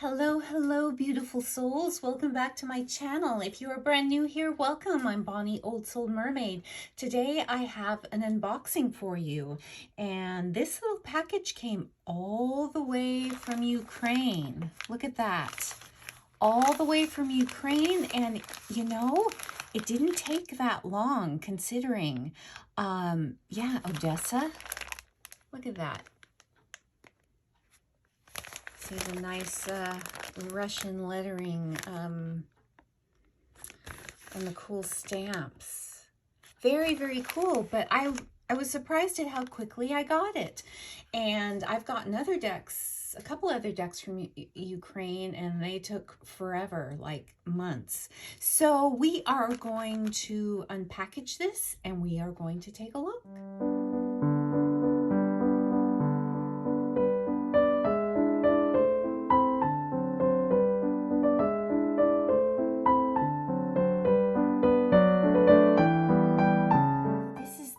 Hello, hello, beautiful souls. Welcome back to my channel. If you are brand new here, welcome. I'm Bonnie, Old Soul Mermaid. Today I have an unboxing for you. And this little package came all the way from Ukraine. Look at that. All the way from Ukraine. And you know, it didn't take that long considering, yeah, Odessa. Look at that. See the nice Russian lettering and the cool stamps. Very, very cool. But I was surprised at how quickly I got it. And I've gotten other decks, a couple other decks from Ukraine, and they took forever, like months. So we are going to unpackage this and we are going to take a look.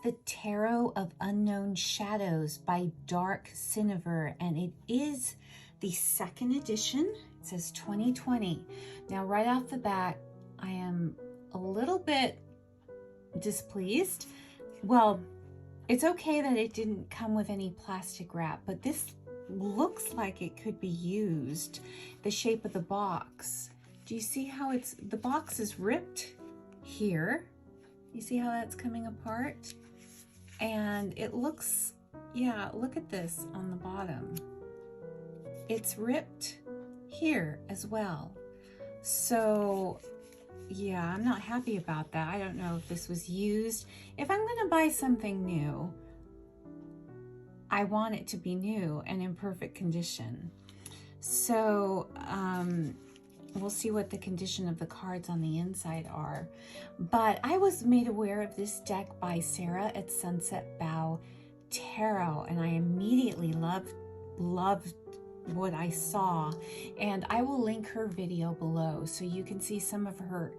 The Tarot of Unknown Shadows by Dark Synevyr, and it is the second edition. It says 2020. Now, right off the bat, I am a little bit displeased. Well, it's okay that it didn't come with any plastic wrap, but this looks like it could be used. The shape of the box. Do you see how the box is ripped here? You see how that's coming apart? And it looks, yeah, look at this on the bottom. It's ripped here as well. So, yeah, I'm not happy about that. I don't know if this was used. If I'm going to buy something new, I want it to be new and in perfect condition. So, we'll see what the condition of the cards on the inside are. But I was made aware of this deck by Sarah at Sunset Bow Tarot, and I immediately loved what I saw. And I will link her video below so you can see some of her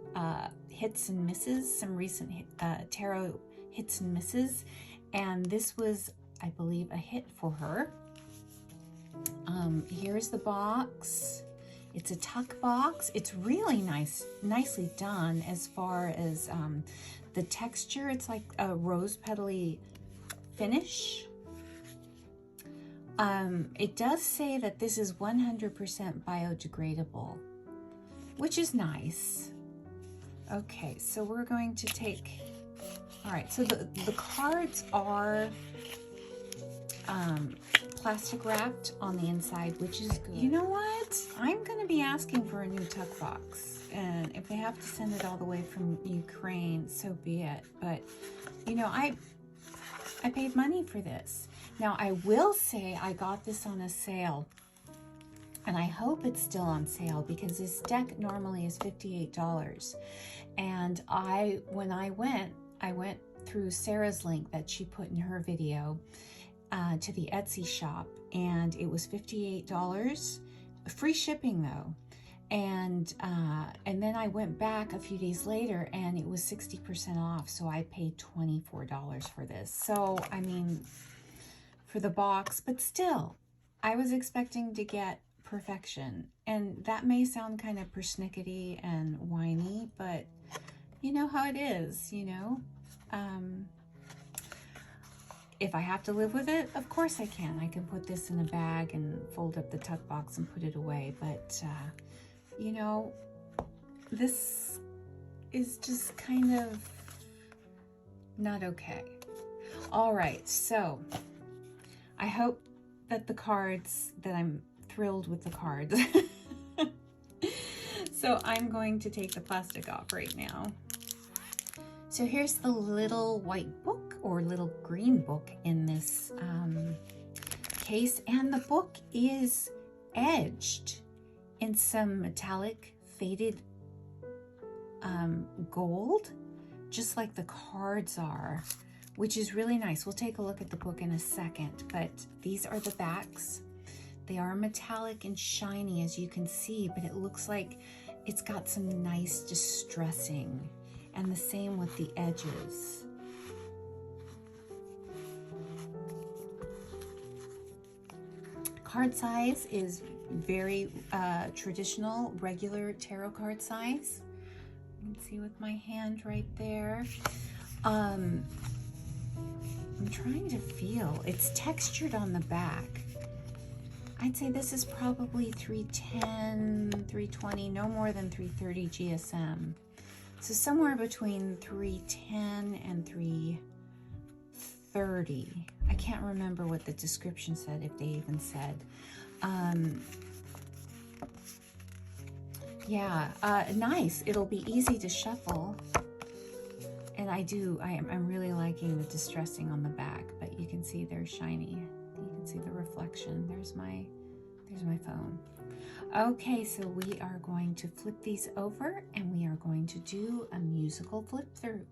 hits and misses, some recent tarot hits and misses. And this was, I believe, a hit for her. Here's the box. It's a tuck box. It's really nicely done as far as the texture. It's like a rose petally finish. It does say that this is 100% biodegradable, which is nice. Okay, so we're going to take, all right, so the cards are plastic wrapped on the inside, which is good. You know what? I'm going to be asking for a new tuck box, and if they have to send it all the way from Ukraine, so be it. But you know, I paid money for this. Now I will say I got this on a sale, and I hope it's still on sale because this deck normally is $58. And when I went through Sarah's link that she put in her video to the Etsy shop, and it was $58, free shipping though. And then I went back a few days later and it was 60% off, so I paid $24 for this. So I mean, for the box, but still, I was expecting to get perfection, and that may sound kind of persnickety and whiny, but you know how it is, you know. If I have to live with it, of course I can. I can put this in a bag and fold up the tuck box and put it away. But, you know, this is just kind of not okay. All right, so I hope that I'm thrilled with the cards. So I'm going to take the plastic off right now. So here's the little white book, or little green book in this case, and the book is edged in some metallic faded gold, just like the cards are, which is really nice. We'll take a look at the book in a second, but these are the backs. They are metallic and shiny, as you can see, but it looks like it's got some nice distressing. And the same with the edges. Card size is very traditional, regular tarot card size. You can see with my hand right there. I'm trying to feel. It's textured on the back. I'd say this is probably 310, 320, no more than 330 GSM. So somewhere between 310 and 330. I can't remember what the description said, if they even said. Yeah, nice. It'll be easy to shuffle. And I'm really liking the distressing on the back, but you can see they're shiny. You can see the reflection. There's my phone. Okay, so we are going to flip these over and we are going to do a musical flip through.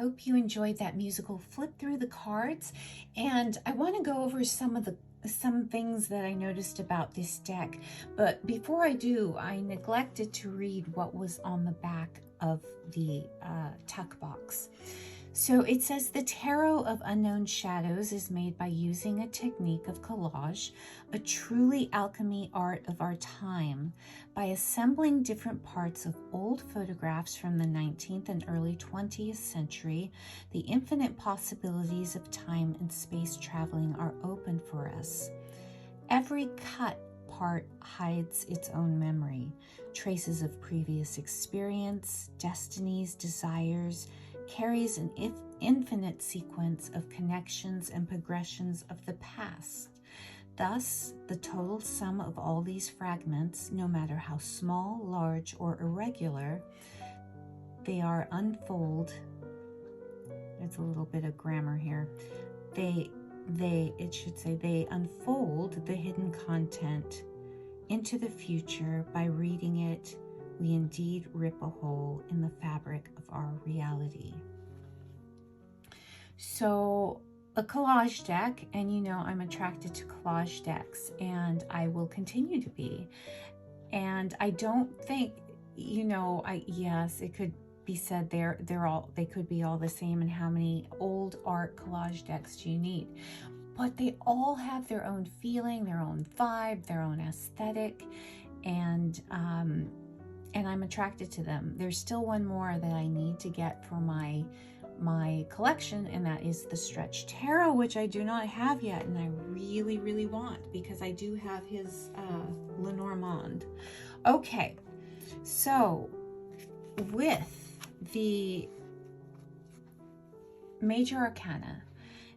hope you enjoyed that musical flip through the cards, and I want to go over some things that I noticed about this deck. But before I do, I neglected to read what was on the back of the tuck box. So it says the Tarot of Unknown Shadows is made by using a technique of collage, a truly alchemy art of our time, by assembling different parts of old photographs from the 19th and early 20th century. The infinite possibilities of time and space traveling are open for us. Every cut part hides its own memory, traces of previous experience, destinies, desires, carries an infinite sequence of connections and progressions of the past. Thus, the total sum of all these fragments, no matter how small, large, or irregular, they are unfold. There's a little bit of grammar here. It should say they unfold the hidden content into the future. By reading it, we indeed rip a hole in the fabric of our reality. So a collage deck, and you know I'm attracted to collage decks, and I will continue to be. And I don't think, you know, yes, it could be said they could be all the same, and how many old art collage decks do you need? But they all have their own feeling, their own vibe, their own aesthetic, and I'm attracted to them. There's still one more that I need to get for my collection, and that is the Stretch Tarot, which I do not have yet, and I really, really want, because I do have his Lenormand. Okay, so with the Major Arcana,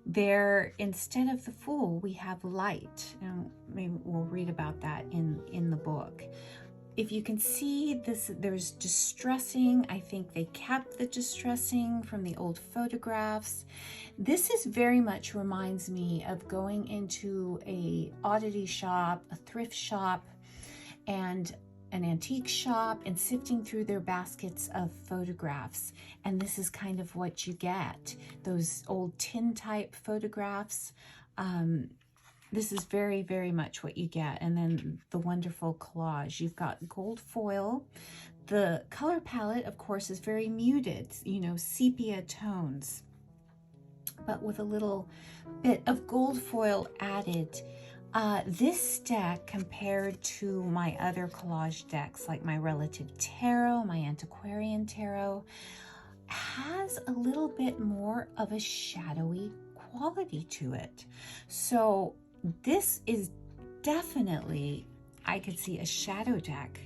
there, instead of the Fool, we have Light, and maybe we'll read about that in the book. If you can see this, there's distressing. I think they kept the distressing from the old photographs. This is very much reminds me of going into a oddity shop, a thrift shop, and an antique shop, and sifting through their baskets of photographs. And this is kind of what you get, those old tin type photographs. This is very, very much what you get. And then the wonderful collage. You've got gold foil. The color palette, of course, is very muted, you know, sepia tones, but with a little bit of gold foil added. This deck, compared to my other collage decks, like my Relative Tarot, my Antiquarian Tarot, has a little bit more of a shadowy quality to it. So this is definitely, I could see a shadow deck.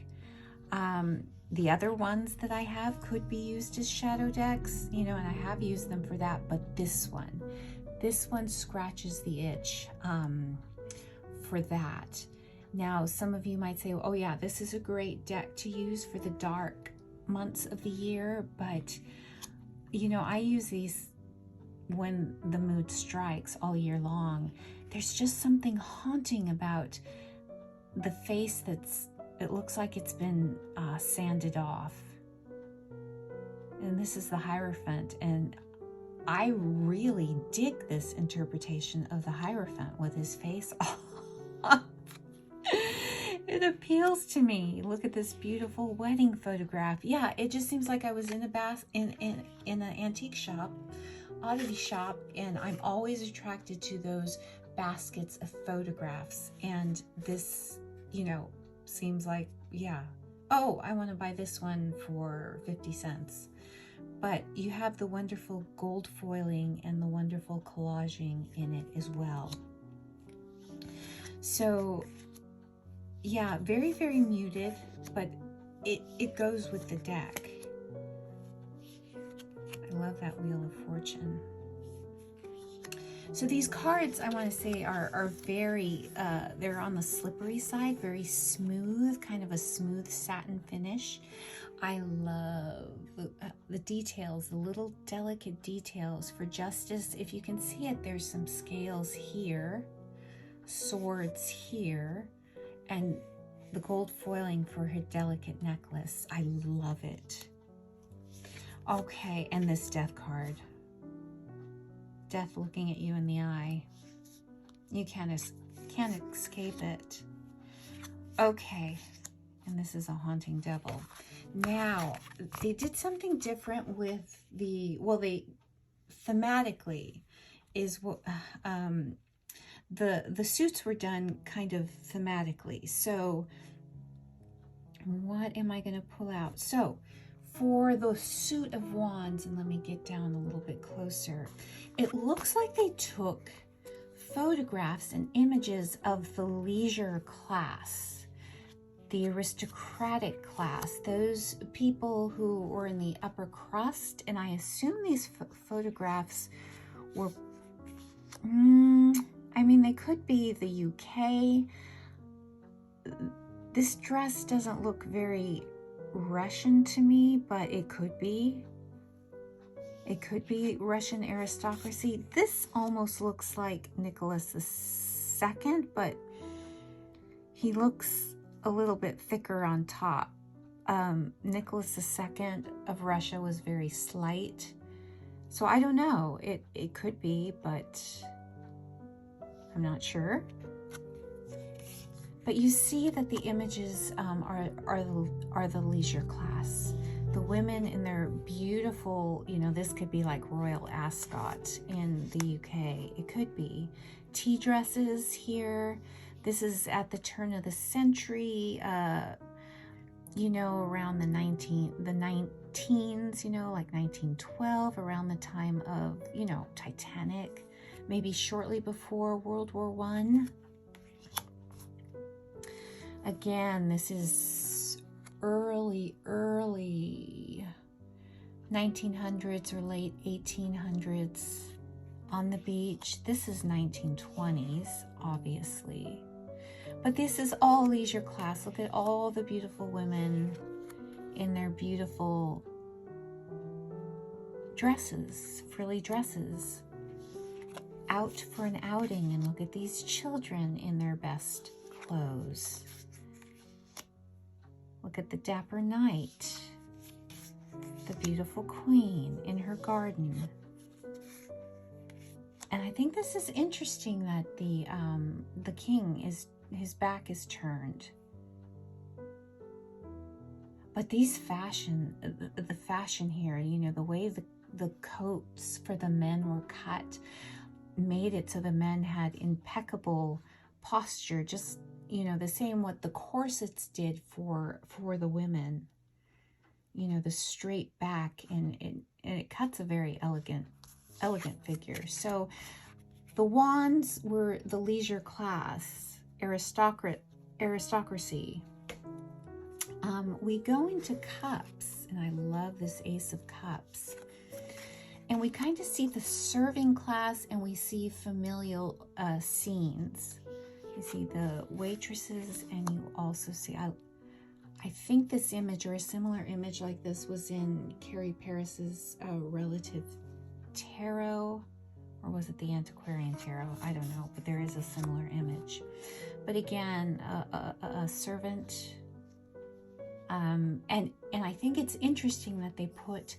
The other ones that I have could be used as shadow decks, you know, and I have used them for that, but this one scratches the itch for that. Now, some of you might say, oh yeah, this is a great deck to use for the dark months of the year, but you know, I use these when the mood strikes all year long. There's just something haunting about the face it looks like it's been sanded off. And this is the Hierophant, and I really dig this interpretation of the Hierophant with his face off. It appeals to me. Look at this beautiful wedding photograph. Yeah, it just seems like I was in an antique shop, oddity shop, and I'm always attracted to those baskets of photographs. And this, you know, seems like, yeah, oh, I want to buy this one for 50 cents. But you have the wonderful gold foiling and the wonderful collaging in it as well. So yeah, very, very muted, but it goes with the deck. I love that Wheel of Fortune. So these cards, I want to say, are very, they're on the slippery side, very smooth, kind of a smooth satin finish. I love the details, the little delicate details. For Justice, if you can see it, there's some scales here, swords here, and the gold foiling for her delicate necklace. I love it. Okay, and this death card. Death looking at you in the eye. You can't escape it. Okay, and this is a haunting devil. Now, they did something different with the, well, they thematically is what the suits were done kind of thematically. So what am I going to pull out? So for the suit of wands, and let me get down a little bit closer, it looks like they took photographs and images of the leisure class, the aristocratic class, those people who were in the upper crust. And I assume these photographs were, I mean, they could be the UK. This dress doesn't look very Russian to me, but it could be. It could be Russian aristocracy. This almost looks like Nicholas II, but he looks a little bit thicker on top. Nicholas II of Russia was very slight. So I don't know. It could be, but I'm not sure. But you see that the images are the leisure class. The women in their beautiful, you know, this could be like Royal Ascot in the UK. It could be tea dresses here. This is at the turn of the century, you know, around the 19s, you know, like 1912, around the time of, you know, Titanic, maybe shortly before World War I. Again, this is early 1900s or late 1800s on the beach. This is 1920s, obviously. But this is all leisure class. Look at all the beautiful women in their beautiful dresses, frilly dresses, out for an outing. And look at these children in their best clothes. Look at the dapper knight, the beautiful queen in her garden. And I think this is interesting that the king is, his back is turned. But these the fashion here, you know, the way the coats for the men were cut made it so the men had impeccable posture, just, you know, the same what the corsets did for the women. You know, the straight back, and it cuts a very elegant figure. So the wands were the leisure class, aristocracy. We go into cups, and I love this Ace of Cups. And we kind of see the serving class, and we see familial scenes. You see the waitresses, and you also see, I think this image or a similar image like this was in Carrie Paris's Relative Tarot, or was it the Antiquarian Tarot? I don't know, but there is a similar image. But again, a servant, and I think it's interesting that they put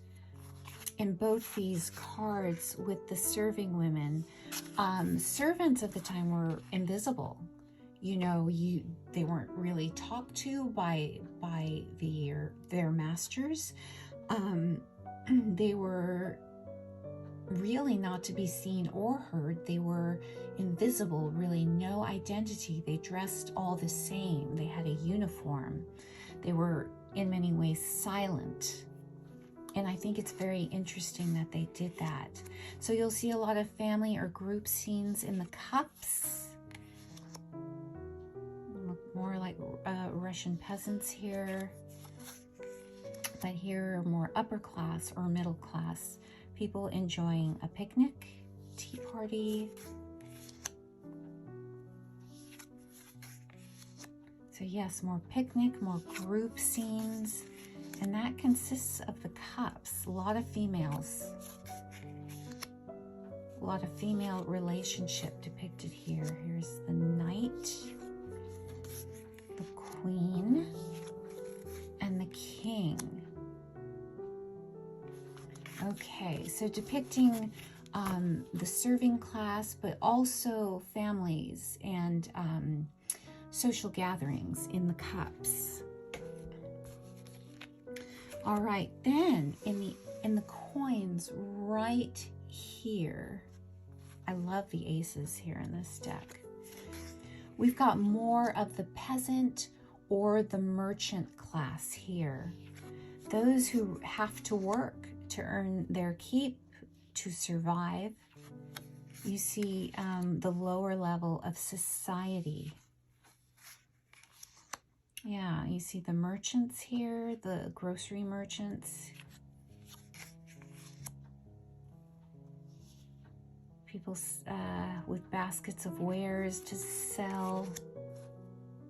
in both these cards with the serving women. Servants at the time were invisible. You know, they weren't really talked to by their masters. They were really not to be seen or heard. They were invisible, really no identity. They dressed all the same. They had a uniform. They were in many ways silent. And I think it's very interesting that they did that. So you'll see a lot of family or group scenes in the cups. Look more like Russian peasants here. But here are more upper class or middle class people enjoying a picnic, tea party. So yes, more picnic, more group scenes. And that consists of the cups. A lot of females. A lot of female relationship depicted here. Here's the knight, the queen, and the king. Okay, so depicting the serving class, but also families and social gatherings in the cups. All right, then in the coins right here, I love the aces here in this deck. We've got more of the peasant or the merchant class here. Those who have to work to earn their keep, to survive. You see the lower level of society. Yeah, you see the merchants here, the grocery merchants. People with baskets of wares to sell,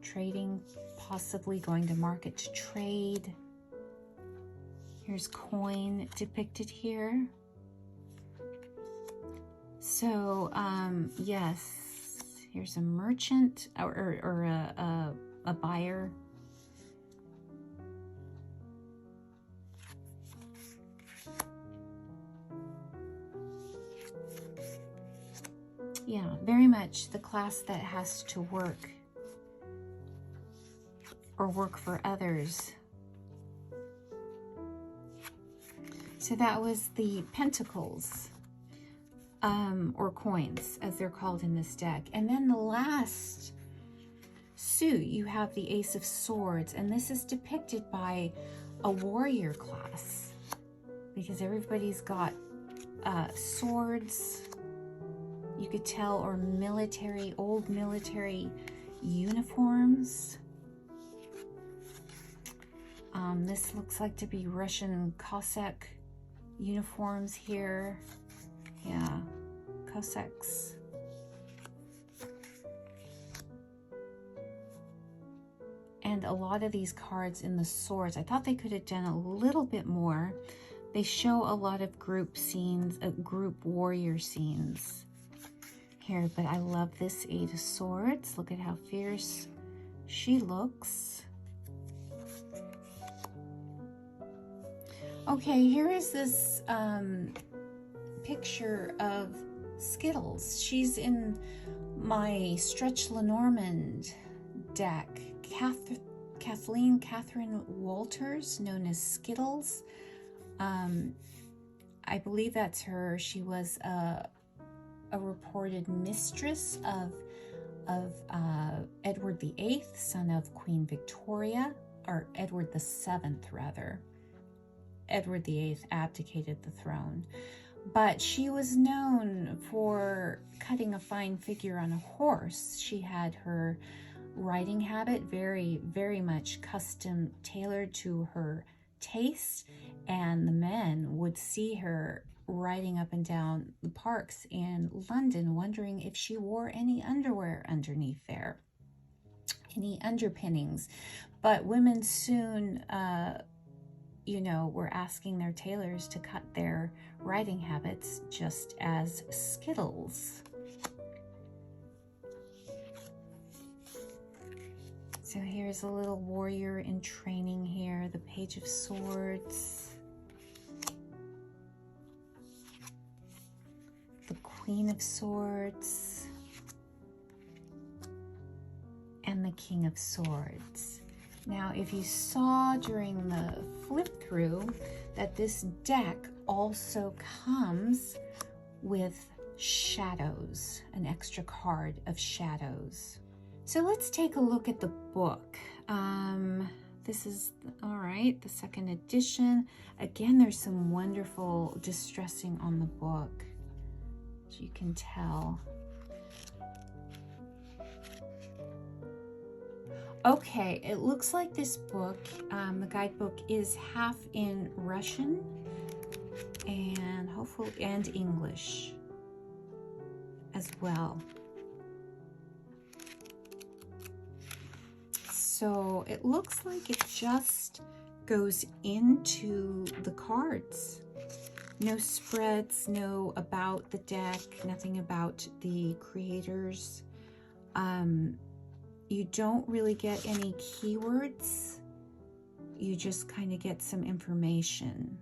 trading, possibly going to market to trade. Here's coin depicted here. So, yes, here's a merchant or a buyer. Yeah, very much the class that has to work or work for others. So that was the pentacles, or coins, as they're called in this deck. And then the last suit, you have the Ace of Swords, and this is depicted by a warrior class because everybody's got swords, you could tell, or military, old military uniforms. This looks like to be Russian Cossack uniforms here. Yeah, Cossacks. And a lot of these cards in the swords, I thought they could have done a little bit more. They show a lot of group scenes, group warrior scenes here, but I love this Eight of Swords. Look at how fierce she looks. Okay, here is this picture of Skittles. She's in my Stretch Lenormand deck. Catherine Walters, known as Skittles. I believe that's her. She was a reported mistress of Edward VIII, son of Queen Victoria, or Edward VII rather. Edward VIII abdicated the throne, but she was known for cutting a fine figure on a horse. She had her riding habit very, very much custom tailored to her taste, and the men would see her riding up and down the parks in London, wondering if she wore any underwear underneath there, any underpinnings. But women soon were asking their tailors to cut their riding habits just as Skittles. So here's a little warrior in training here, the Page of Swords, the Queen of Swords, and the King of Swords. Now, if you saw during the flip through that this deck also comes with shadows, an extra card of shadows. So let's take a look at the book. This is, all right, the second edition. Again, there's some wonderful distressing on the book, as you can tell. Okay, it looks like this book, the guidebook, is half in Russian and hopefully and English as well. So it looks like it just goes into the cards. No spreads, no about the deck, nothing about the creators. You don't really get any keywords. You just kind of get some information.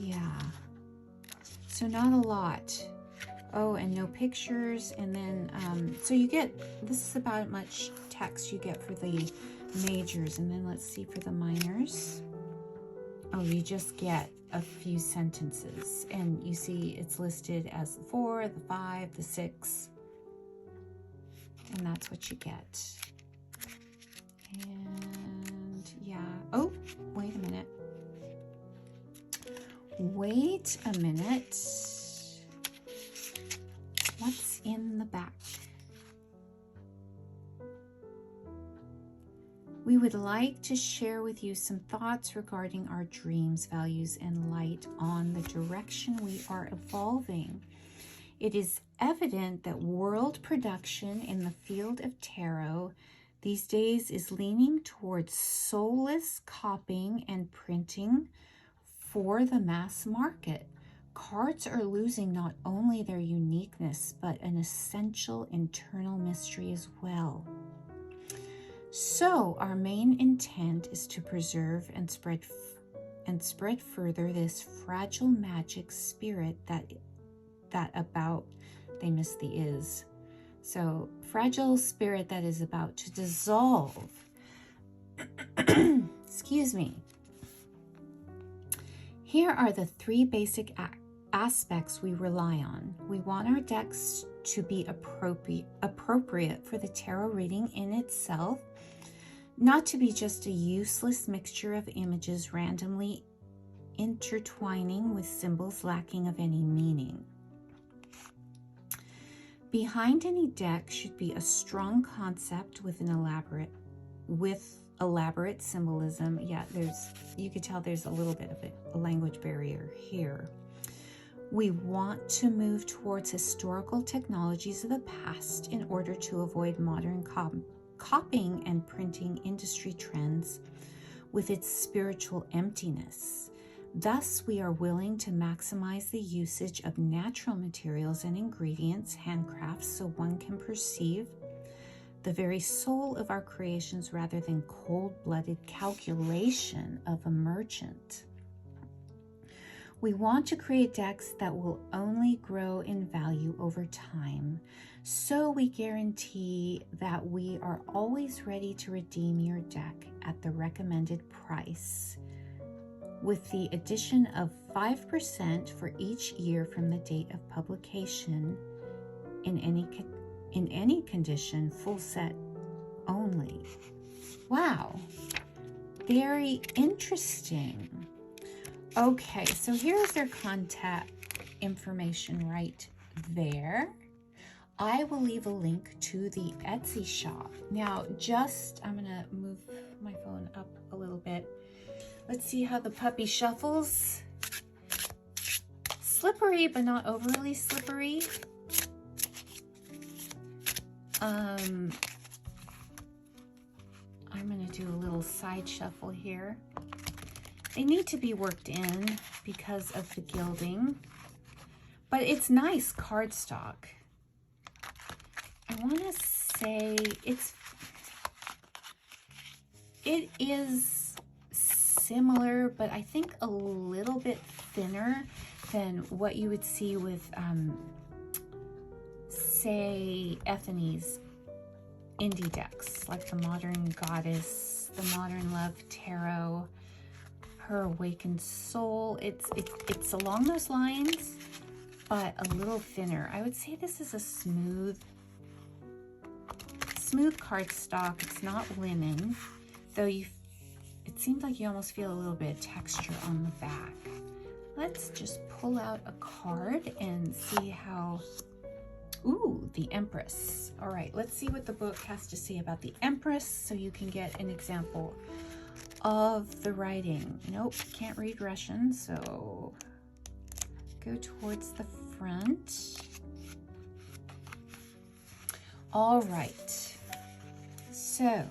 Yeah. So not a lot. Oh, and no pictures. And then, so you get, this is about much text you get for the majors. And then let's see for the minors. Oh, you just get a few sentences. And you see it's listed as the 4, the 5, the 6. And that's what you get. And yeah. Oh, wait a minute. Wait a minute. What's in the back? We would like to share with you some thoughts regarding our dreams, values, and light on the direction we are evolving. It is evident that world production in the field of tarot these days is leaning towards soulless copying and printing for the mass market. Cards are losing not only their uniqueness, but an essential internal mystery as well. So our main intent is to preserve and spread further this fragile magic spirit that about, they missed the is. So fragile spirit that is about to dissolve. Excuse me. Here are the 3 basic aspects we rely on. We want our decks to be appropriate for the tarot reading in itself, not to be just a useless mixture of images randomly intertwining with symbols lacking of any meaning. Behind any deck should be a strong concept with elaborate symbolism. Yeah, you could tell there's a little bit of a language barrier here. We want to move towards historical technologies of the past in order to avoid modern copying and printing industry trends with its spiritual emptiness. Thus, we are willing to maximize the usage of natural materials and ingredients, handcrafts, so one can perceive the very soul of our creations rather than cold-blooded calculation of a merchant. We want to create decks that will only grow in value over time, so we guarantee that we are always ready to redeem your deck at the recommended price, with the addition of 5% for each year from the date of publication in any condition, full set only. Wow, very interesting. Okay, so here's their contact information right there. I will leave a link to the Etsy shop. Now, I'm gonna move my phone up a little bit. Let's see how the puppy shuffles. Slippery, but not overly slippery. I'm gonna do a little side shuffle here. They need to be worked in because of the gilding, but it's nice cardstock. I want to say it is similar, but I think a little bit thinner than what you would see with, say, Ethany's indie decks, like the Modern Goddess, the Modern Love Tarot, her Awakened Soul. It's along those lines, but a little thinner. I would say this is a smooth cardstock. It's not linen, though it seems like you almost feel a little bit of texture on the back. Let's just pull out a card and see how. Ooh, the Empress. All right, let's see what the book has to say about the Empress so you can get an example of the writing. Nope, can't read Russian, so go towards the front. All right, so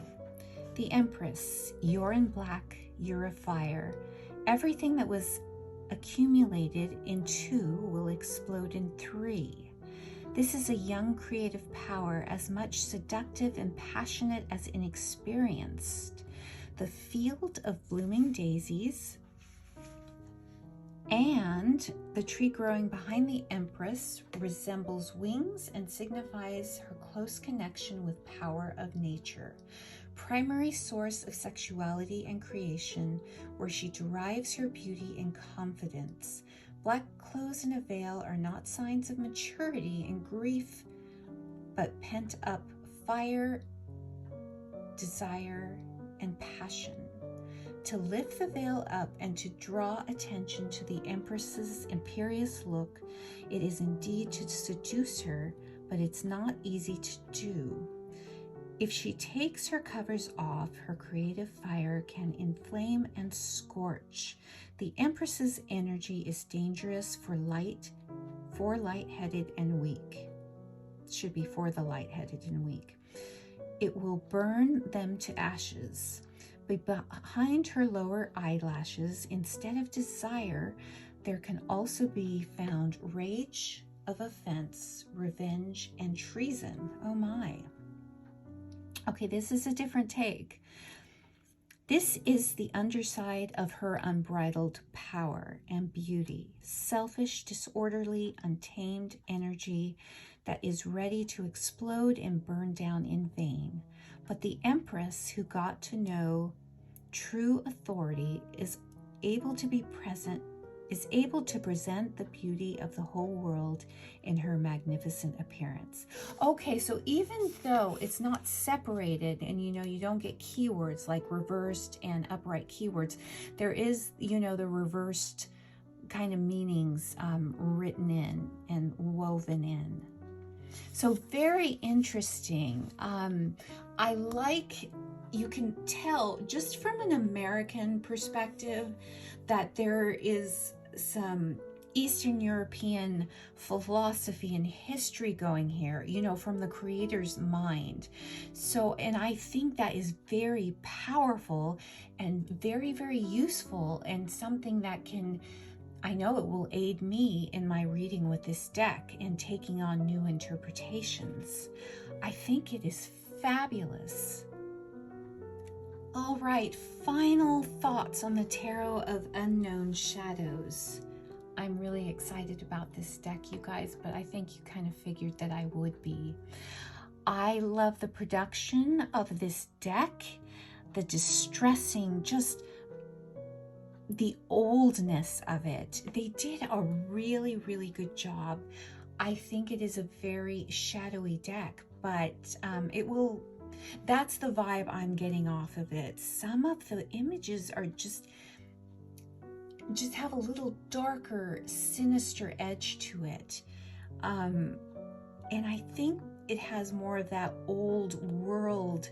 the Empress, you're in black, you're a fire. Everything that was accumulated in 2 will explode in 3. This is a young creative power, as much seductive and passionate as inexperienced. The field of blooming daisies And the tree growing behind the Empress resembles wings and signifies her close connection with power of nature, primary source of sexuality and creation, where she derives her beauty and confidence. Black clothes and a veil are not signs of maturity and grief, but pent up fire, desire, and passion. To lift the veil up and to draw attention to the Empress's imperious look, it is indeed to seduce her, but it's not easy to do. If she takes her covers off, her creative fire can inflame and scorch. The Empress's energy is dangerous for light-headed and weak. It should be for the light-headed and weak. It will burn them to ashes. But behind her lower eyelashes, instead of desire, there can also be found rage of offense, revenge, and treason. Oh my. Okay, this is a different take. This is the underside of her unbridled power and beauty, selfish, disorderly, untamed energy that is ready to explode and burn down in vain. But the Empress, who got to know true authority, is able to present the beauty of the whole world in her magnificent appearance. Okay, so even though it's not separated and you don't get keywords like reversed and upright keywords, there is the reversed kind of meanings written in and woven in. So very interesting. I like, you can tell just from an American perspective that there is some Eastern European philosophy and history going here, from the creator's mind. So, and I think that is very powerful and very, very useful, and something that I know it will aid me in my reading with this deck and taking on new interpretations. I think it is fabulous. All right, final thoughts on the Tarot of Unknown Shadows. I'm really excited about this deck, you guys, but I think you kind of figured that I would be. I love the production of this deck, the distressing, just the oldness of it. They did a really, really good job. I think it is a very shadowy deck, but that's the vibe I'm getting off of it. Some of the images are just have a little darker, sinister edge to it. And I think it has more of that old world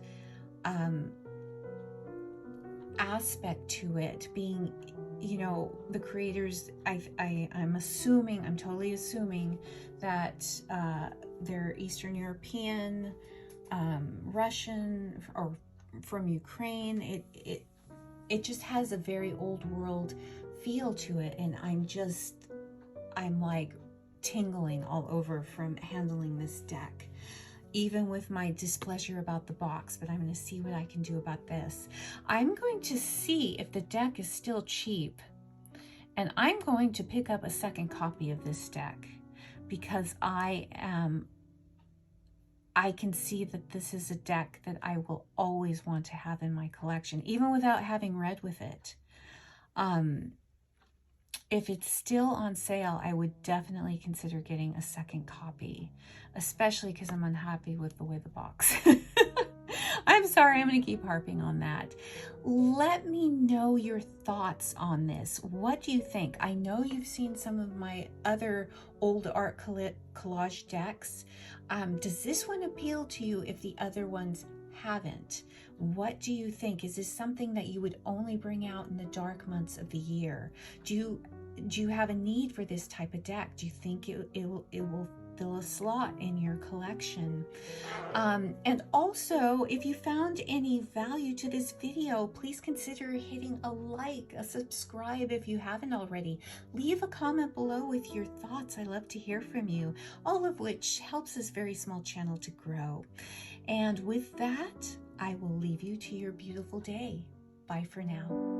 aspect to it, being, the creators, I'm totally assuming that they're Eastern European, Russian, or from Ukraine. It just has a very old world feel to it, and I'm like tingling all over from handling this deck, even with my displeasure about the box. But I'm going to see what I can do about this. I'm going to see if the deck is still cheap, and I'm going to pick up a second copy of this deck, because I can see that this is a deck that I will always want to have in my collection, even without having read with it. If it's still on sale, I would definitely consider getting a second copy, especially because I'm unhappy with the way the box. I'm sorry, I'm going to keep harping on that. Let me know your thoughts on this. What do you think? I know you've seen some of my other old art collage decks. Does this one appeal to you if the other ones haven't? What do you think? Is this something that you would only bring out in the dark months of the year? Do you have a need for this type of deck? Do you think it will fill a slot in your collection? And also, if you found any value to this video, please consider hitting a like, a subscribe if you haven't already. Leave a comment below with your thoughts. I love to hear from you, all of which helps this very small channel to grow. And with that, I will leave you to your beautiful day. Bye for now.